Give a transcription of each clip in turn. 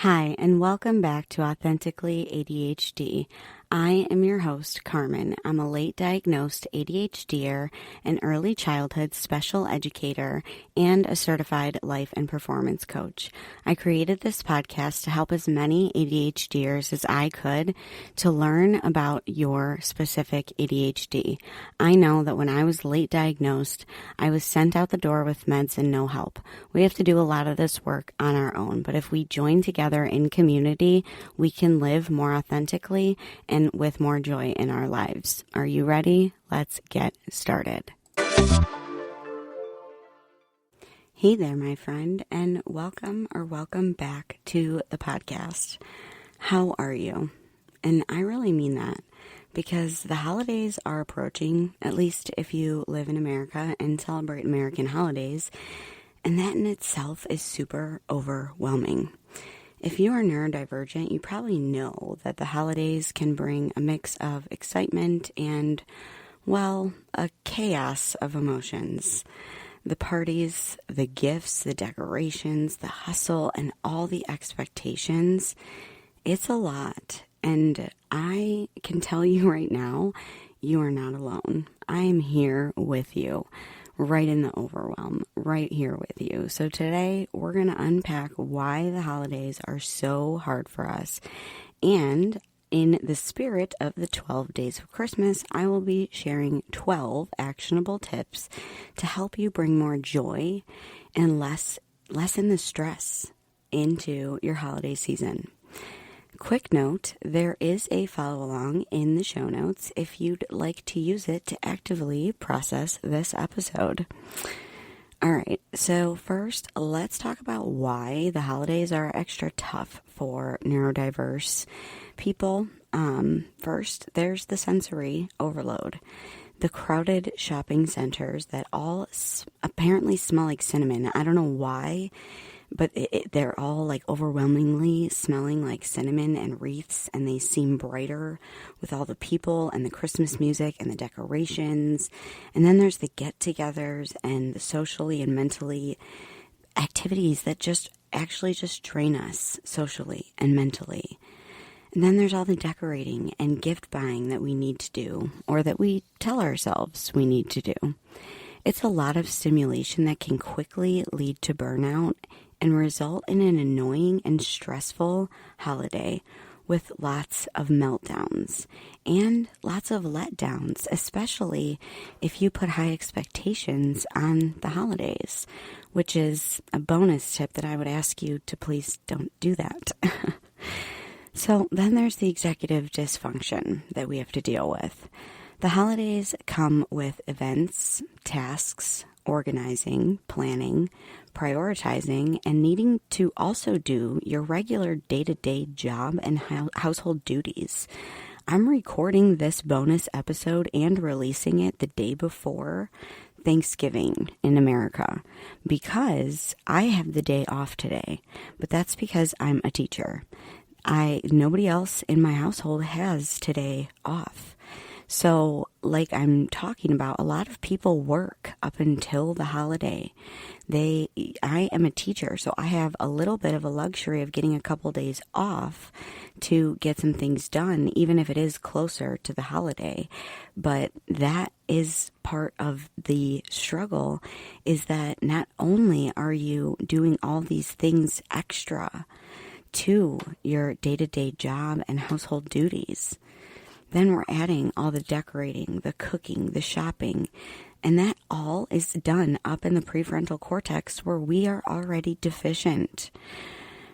Hi, and welcome back to Authentically ADHD. I am your host, Carmen. I'm a late diagnosed ADHDer, an early childhood special educator, and a certified life and performance coach. I created this podcast to help as many ADHDers as I could to learn about your specific ADHD. I know that when I was late diagnosed, I was sent out the door with meds and no help. We have to do a lot of this work on our own, but if we join together in community, we can live more authentically and with more joy in our lives. Are you ready? Let's get started. Hey there, my friend, and welcome back to the podcast. How are you? And I really mean that because the holidays are approaching, at least if you live in America and celebrate American holidays, and that in itself is super overwhelming. If you are neurodivergent, you probably know that the holidays can bring a mix of excitement and, well, a chaos of emotions. The parties, the gifts, the decorations, the hustle, and all the expectations, it's a lot. And I can tell you right now, you are not alone. I am here with you. Right in the overwhelm, right here with you. So today we're going to unpack why the holidays are so hard for us. And in the spirit of the 12 days of Christmas, I will be sharing 12 actionable tips to help you bring more joy and lessen the stress into your holiday season. Quick note, there is a follow along in the show notes if you'd like to use it to actively process this episode. All right, so first, let's talk about why the holidays are extra tough for neurodiverse people. First, there's the sensory overload. The crowded shopping centers that all apparently smell like cinnamon. I don't know why. But they're all like overwhelmingly smelling like cinnamon and wreaths, and they seem brighter with all the people and the Christmas music and the decorations. And then there's the get-togethers and the socially and mentally activities that just drain us socially and mentally. And then there's all the decorating and gift buying that we need to do, or that we tell ourselves we need to do. It's a lot of stimulation that can quickly lead to burnout and result in an annoying and stressful holiday with lots of meltdowns and lots of letdowns, especially if you put high expectations on the holidays, which is a bonus tip that I would ask you to please don't do that. So then there's the executive dysfunction that we have to deal with. The holidays come with events, tasks, organizing, planning, prioritizing, and needing to also do your regular day-to-day job and household duties. I'm recording this bonus episode and releasing it the day before Thanksgiving in America because I have the day off today, but that's because I'm a teacher. Nobody else in my household has today off. So, like I'm talking about, a lot of people work up until the holiday. I am a teacher, so I have a little bit of a luxury of getting a couple days off to get some things done, even if it is closer to the holiday. But that is part of the struggle, is that not only are you doing all these things extra to your day-to-day job and household duties, then we're adding all the decorating, the cooking, the shopping, and that all is done up in the prefrontal cortex where we are already deficient.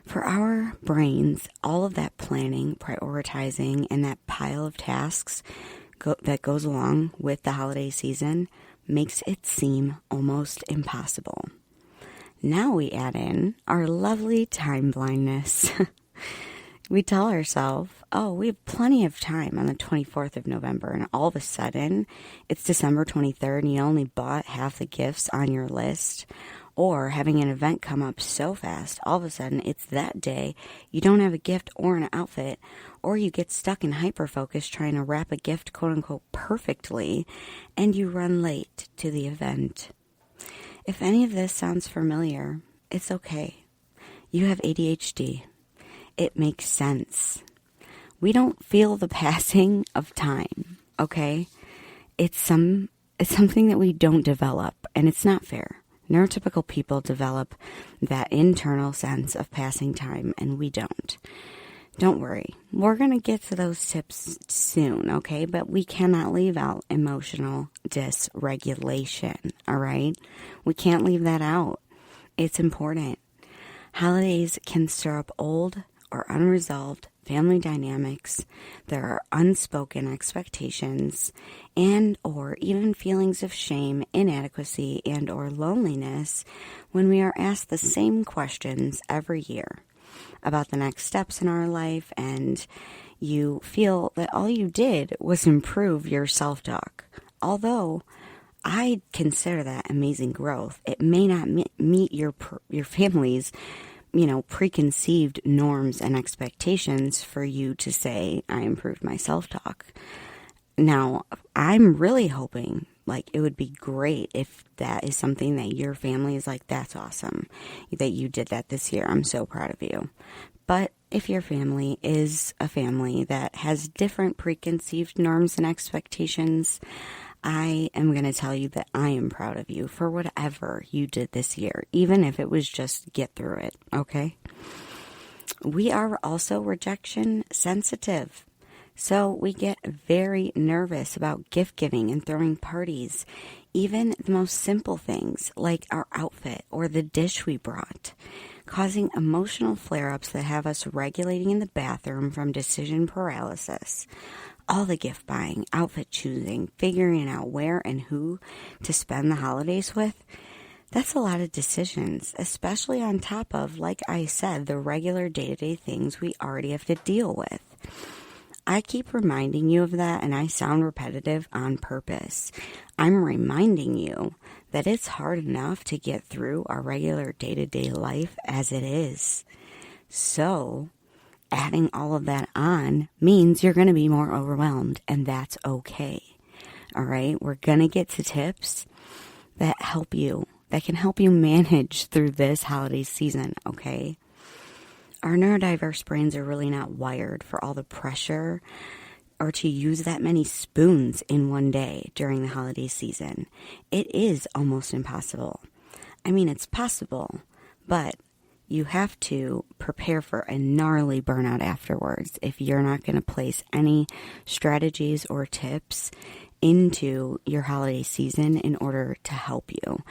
For our brains, all of that planning, prioritizing, and that pile of tasks that goes along with the holiday season makes it seem almost impossible. Now we add in our lovely time blindness. We tell ourselves, oh, we have plenty of time on the 24th of November, and all of a sudden, it's December 23rd, and you only bought half the gifts on your list, or having an event come up so fast, all of a sudden, it's that day, you don't have a gift or an outfit, or you get stuck in hyper-focus trying to wrap a gift, quote-unquote, perfectly, and you run late to the event. If any of this sounds familiar, it's okay. You have ADHD. it makes sense. We don't feel the passing of time, okay? It's something that we don't develop, and it's not fair. Neurotypical people develop that internal sense of passing time, and we don't. Don't worry. We're going to get to those tips soon, okay? But we cannot leave out emotional dysregulation, all right? We can't leave that out. It's important. Holidays can stir up old or unresolved family dynamics. There are unspoken expectations and or even feelings of shame, inadequacy, and or loneliness when we are asked the same questions every year about the next steps in our life, and you feel that all you did was improve your self-talk. Although I consider that amazing growth, it may not meet your family's, preconceived norms and expectations for you to say, I improved my self-talk. Now, I'm really hoping, it would be great if that is something that your family is like, that's awesome that you did that this year. I'm so proud of you. But if your family is a family that has different preconceived norms and expectations, I am going to tell you that I am proud of you for whatever you did this year, even if it was just get through it, okay? We are also rejection sensitive. So we get very nervous about gift giving and throwing parties, even the most simple things like our outfit or the dish we brought, causing emotional flare-ups that have us regulating in the bathroom from decision paralysis. All the gift buying, outfit choosing, figuring out where and who to spend the holidays with, that's a lot of decisions, especially on top of, like I said, the regular day-to-day things we already have to deal with. I keep reminding you of that, and I sound repetitive on purpose. I'm reminding you that it's hard enough to get through our regular day-to-day life as it is. So, adding all of that on means you're going to be more overwhelmed, and that's okay. All right? We're going to get to tips that can help you manage through this holiday season, okay? Our neurodiverse brains are really not wired for all the pressure or to use that many spoons in one day during the holiday season. It is almost impossible. I mean, it's possible, but you have to prepare for a gnarly burnout afterwards if you're not going to place any strategies or tips into your holiday season in order to help you.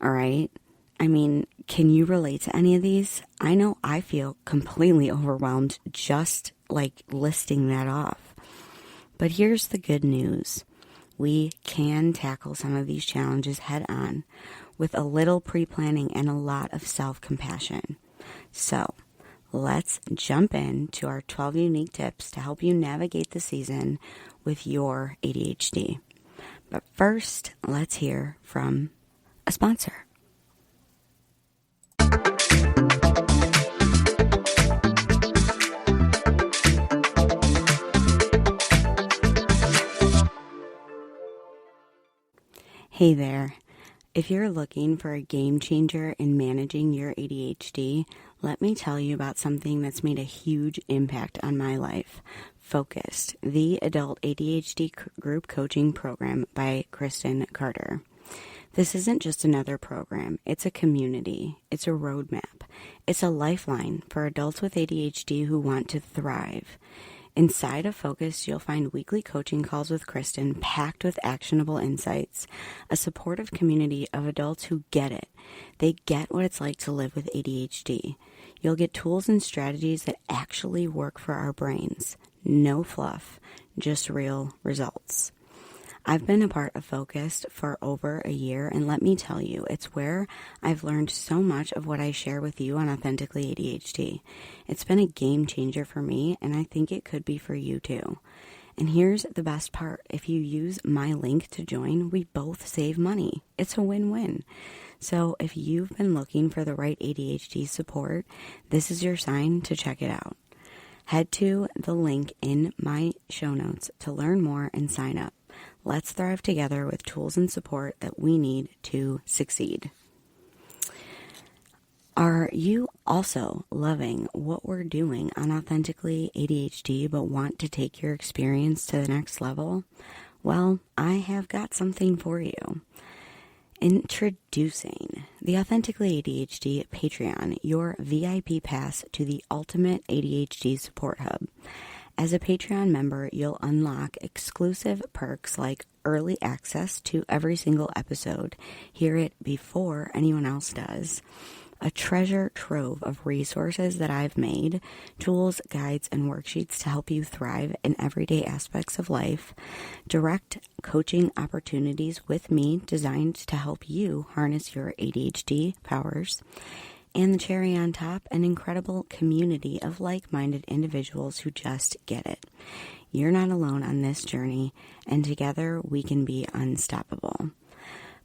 All right? I mean, can you relate to any of these? I know I feel completely overwhelmed just listing that off. But here's the good news. We can tackle some of these challenges head on with a little pre-planning and a lot of self-compassion. So, let's jump into our 12 unique tips to help you navigate the season with your ADHD. But first, let's hear from a sponsor. Hey there. If you're looking for a game changer in managing your ADHD, let me tell you about something that's made a huge impact on my life. Focused, the adult ADHD group coaching program by Kristen Carter. This isn't just another program. It's a community. It's a roadmap. It's a lifeline for adults with ADHD who want to thrive. Inside of Focus, you'll find weekly coaching calls with Kristen packed with actionable insights, a supportive community of adults who get it. They get what it's like to live with ADHD. You'll get tools and strategies that actually work for our brains. No fluff, just real results. I've been a part of Focused for over a year, and let me tell you, it's where I've learned so much of what I share with you on Authentically ADHD. It's been a game changer for me, and I think it could be for you too. And here's the best part. If you use my link to join, we both save money. It's a win-win. So if you've been looking for the right ADHD support, this is your sign to check it out. Head to the link in my show notes to learn more and sign up. Let's thrive together with tools and support that we need to succeed. Are you also loving what we're doing on Authentically ADHD but want to take your experience to the next level? Well, I have got something for you. Introducing the Authentically ADHD Patreon, your VIP pass to the ultimate ADHD support hub. As a Patreon member, you'll unlock exclusive perks like early access to every single episode, hear it before anyone else does, a treasure trove of resources that I've made, tools, guides, and worksheets to help you thrive in everyday aspects of life, direct coaching opportunities with me designed to help you harness your ADHD powers, and the cherry on top, an incredible community of like-minded individuals who just get it. You're not alone on this journey, and together we can be unstoppable.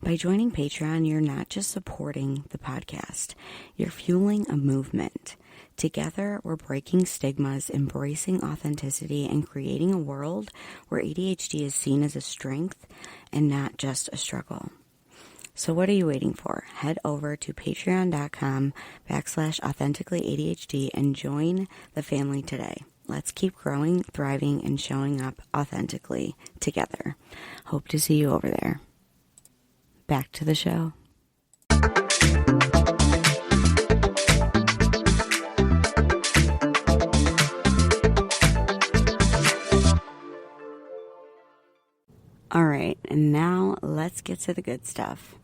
By joining Patreon, you're not just supporting the podcast, you're fueling a movement. Together, we're breaking stigmas, embracing authenticity, and creating a world where ADHD is seen as a strength and not just a struggle. So what are you waiting for? Head over to patreon.com/authenticallyADHD and join the family today. Let's keep growing, thriving, and showing up authentically together. Hope to see you over there. Back to the show. All right, and now let's get to the good stuff.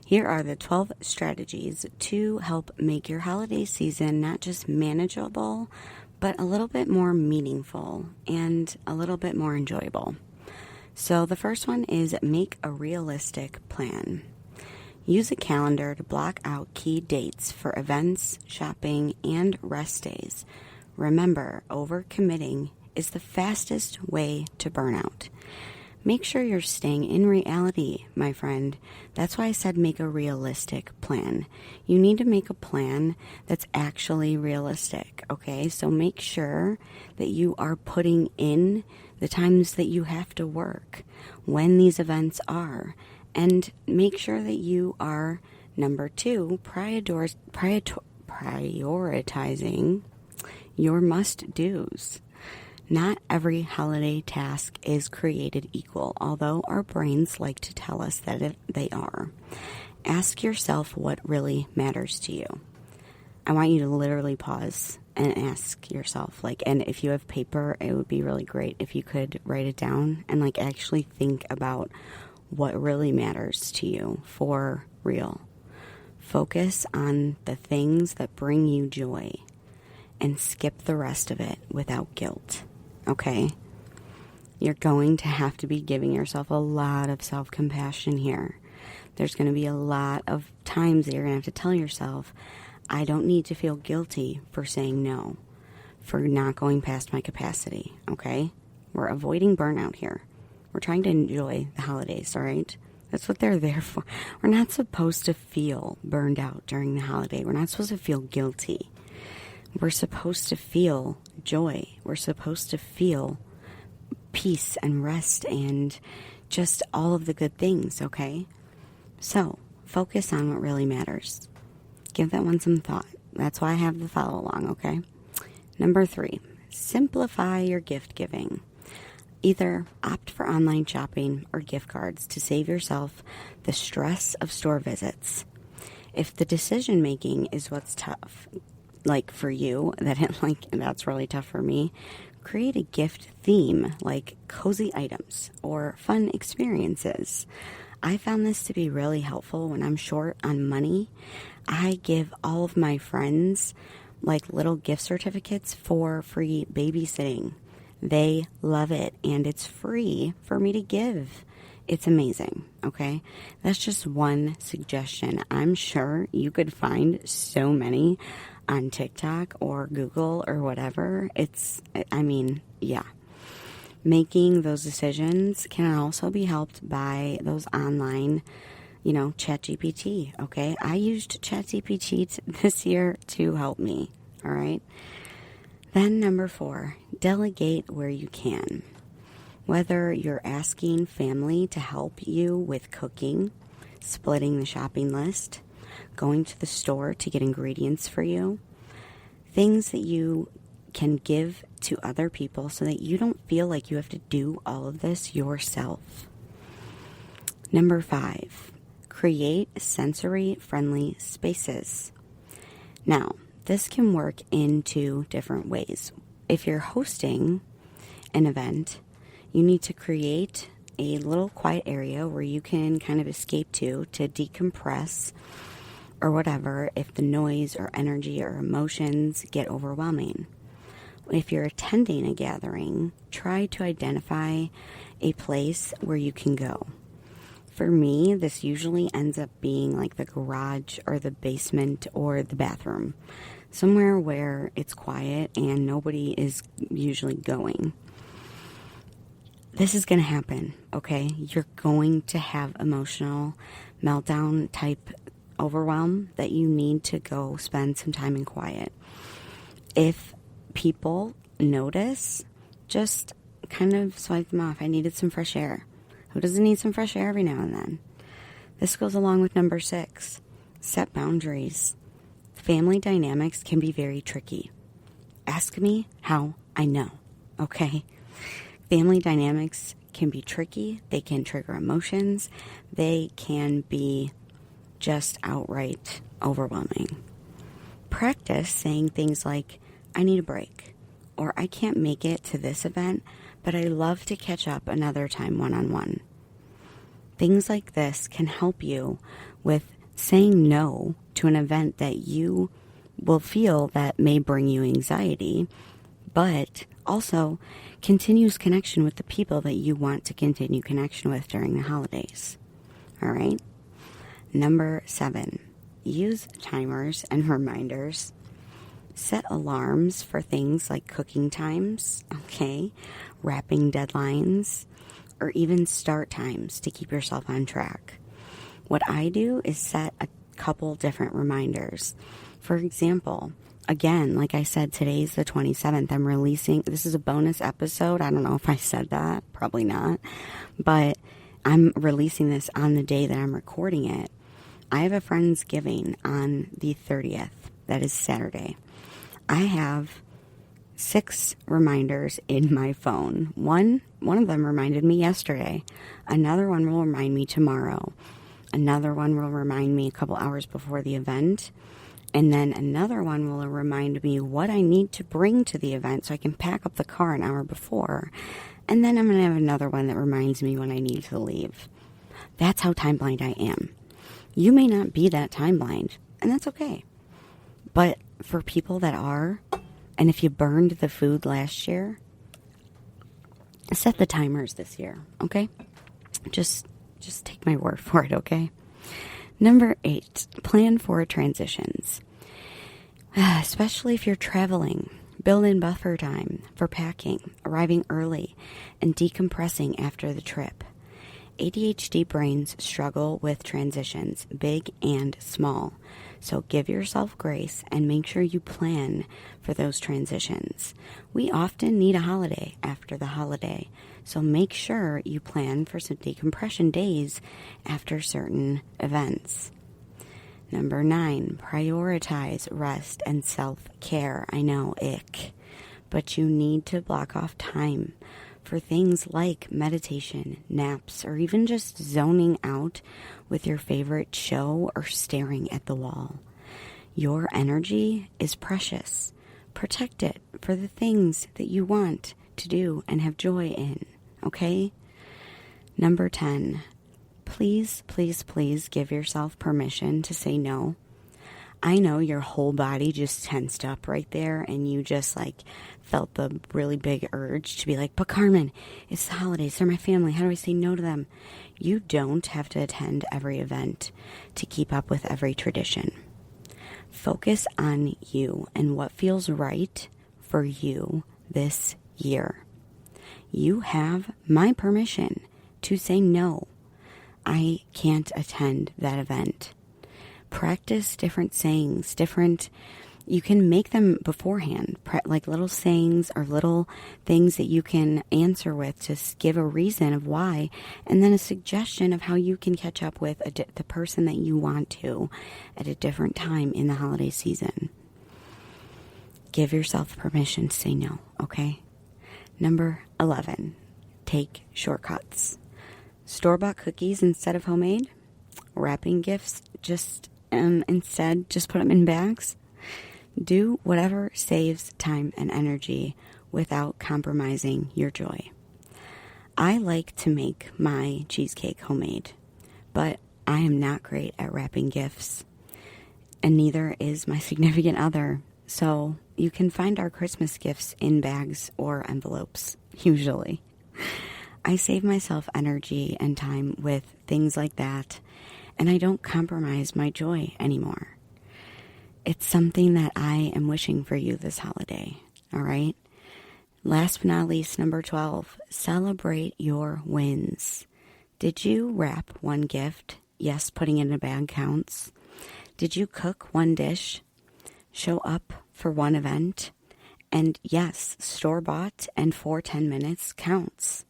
Here are the 12 strategies to help make your holiday season not just manageable, but a little bit more meaningful and a little bit more enjoyable. So the first one is make a realistic plan. Use a calendar to block out key dates for events, shopping, and rest days. Remember, overcommitting is the fastest way to burnout. Make sure you're staying in reality, my friend. That's why I said make a realistic plan. You need to make a plan that's actually realistic, okay? So make sure that you are putting in the times that you have to work, when these events are, and make sure that you are, number 2, prioritizing your must-dos. Not every holiday task is created equal, although our brains like to tell us that they are. Ask yourself what really matters to you. I want you to literally pause and ask yourself, and if you have paper, it would be really great if you could write it down and actually think about what really matters to you for real. Focus on the things that bring you joy and skip the rest of it without guilt. Okay, you're going to have to be giving yourself a lot of self-compassion here. There's going to be a lot of times that you're going to have to tell yourself, I don't need to feel guilty for saying no, for not going past my capacity, okay? We're avoiding burnout here. We're trying to enjoy the holidays, all right? That's what they're there for. We're not supposed to feel burned out during the holiday. We're not supposed to feel guilty. We're supposed to feel joy. We're supposed to feel peace and rest and just all of the good things, okay? So, focus on what really matters. Give that one some thought. That's why I have the follow along, okay? Number 3, simplify your gift giving. Either opt for online shopping or gift cards to save yourself the stress of store visits. If the decision making is what's tough, for you, that's really tough for me, create a gift theme like cozy items or fun experiences. I found this to be really helpful when I'm short on money. I give all of my friends little gift certificates for free babysitting. They love it, and it's free for me to give. It's amazing, okay? That's just one suggestion. I'm sure you could find so many on TikTok or Google or whatever. Yeah. Making those decisions can also be helped by those online, ChatGPT, okay? I used ChatGPT this year to help me, all right? Then number 4, delegate where you can. Whether you're asking family to help you with cooking, splitting the shopping list, going to the store to get ingredients for you, things that you can give to other people so that you don't feel like you have to do all of this yourself. Number 5, create sensory-friendly spaces. Now, this can work in 2 different ways. If you're hosting an event, you need to create a little quiet area where you can kind of escape to decompress or whatever if the noise or energy or emotions get overwhelming. If you're attending a gathering, try to identify a place where you can go. For me, this usually ends up being like the garage or the basement or the bathroom, somewhere where it's quiet and nobody is usually going. This is going to happen, okay? You're going to have emotional meltdown type overwhelm that you need to go spend some time in quiet. If people notice, just kind of swipe them off. I needed some fresh air. Who doesn't need some fresh air every now and then? This goes along with number 6, set boundaries. Family dynamics can be very tricky. Ask me how I know, okay? Family dynamics can be tricky. They can trigger emotions. They can be just outright overwhelming. Practice saying things like, I need a break, or I can't make it to this event, but I love to catch up another time one-on-one. Things like this can help you with saying no to an event that you will feel that may bring you anxiety, but also continues connection with the people that you want to continue connection with during the holidays. All right? Number 7, use timers and reminders. Set alarms for things like cooking times, okay, wrapping deadlines, or even start times to keep yourself on track. What I do is set a couple different reminders. For example, again, like I said, today's the 27th. I'm releasing, this is a bonus episode. I don't know if I said that, probably not, but I'm releasing this on the day that I'm recording it. I have a Friendsgiving on the 30th. That is Saturday. I have 6 reminders in my phone. One of them reminded me yesterday. Another one will remind me tomorrow. Another one will remind me a couple hours before the event. And then another one will remind me what I need to bring to the event so I can pack up the car an hour before. And then I'm going to have another one that reminds me when I need to leave. That's how time blind I am. You may not be that time blind, and that's okay. But for people that are, and if you burned the food last year, set the timers this year, okay? Just take my word for it, okay? Number 8, plan for transitions. Especially if you're traveling, build in buffer time for packing, arriving early, and decompressing after the trip. ADHD brains struggle with transitions, big and small. So give yourself grace and make sure you plan for those transitions. We often need a holiday after the holiday, so make sure you plan for some decompression days after certain events. Number 9, prioritize rest and self-care. I know, ick, but you need to block off time for things like meditation, naps, or even just zoning out with your favorite show or staring at the wall. Your energy is precious. Protect it for the things that you want to do and have joy in, okay? Number 10, please, please, please give yourself permission to say no. I know your whole body just tensed up right there and you just felt the really big urge to be like, but Carmen, it's the holidays, they're my family, how do I say no to them? You don't have to attend every event to keep up with every tradition. Focus on you and what feels right for you this year. You have my permission to say no. I can't attend that event. Practice different sayings, different You can make them beforehand, like little sayings or little things that you can answer with to give a reason of why, and then a suggestion of how you can catch up with the person that you want to at a different time in the holiday season. Give yourself permission to say no, okay? Number 11, take shortcuts. Store-bought cookies instead of homemade. Wrapping gifts instead, just put them in bags. Do whatever saves time and energy without compromising your joy. I like to make my cheesecake homemade, but I am not great at wrapping gifts, and neither is my significant other. So you can find our Christmas gifts in bags or envelopes, usually. I save myself energy and time with things like that, and I don't compromise my joy anymore. It's something that I am wishing for you this holiday, all right? Last but not least, number 12, celebrate your wins. Did you wrap one gift? Yes, putting it in a bag counts. Did you cook one dish? Show up for one event? And yes, store-bought and for 10 minutes counts.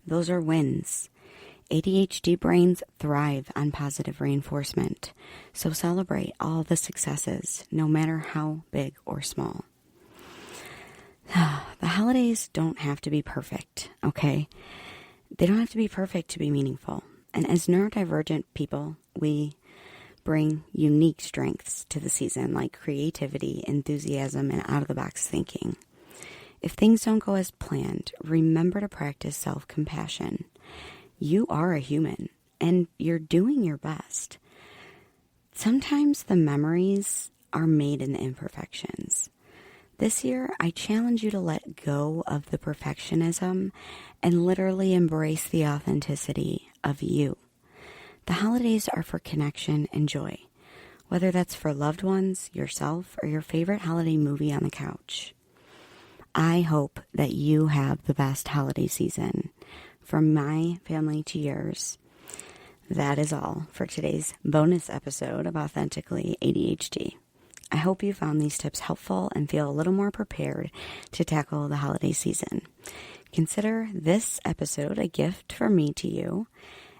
Those are wins. ADHD brains thrive on positive reinforcement, so celebrate all the successes, no matter how big or small. The holidays don't have to be perfect, okay? They don't have to be perfect to be meaningful. And as neurodivergent people, we bring unique strengths to the season, like creativity, enthusiasm, and out-of-the-box thinking. If things don't go as planned, remember to practice self-compassion. You are a human, and you're doing your best. Sometimes the memories are made in the imperfections. This year, I challenge you to let go of the perfectionism and literally embrace the authenticity of you. The holidays are for connection and joy, whether that's for loved ones, yourself, or your favorite holiday movie on the couch. I hope that you have the best holiday season. From my family to yours. That is all for today's bonus episode of Authentically ADHD. I hope you found these tips helpful and feel a little more prepared to tackle the holiday season. Consider this episode a gift from me to you.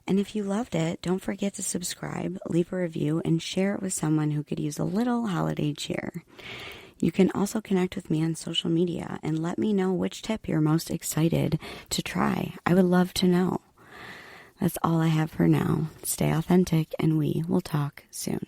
And if you loved it, don't forget to subscribe, leave a review, and share it with someone who could use a little holiday cheer. You can also connect with me on social media and let me know which tip you're most excited to try. I would love to know. That's all I have for now. Stay authentic, and we will talk soon.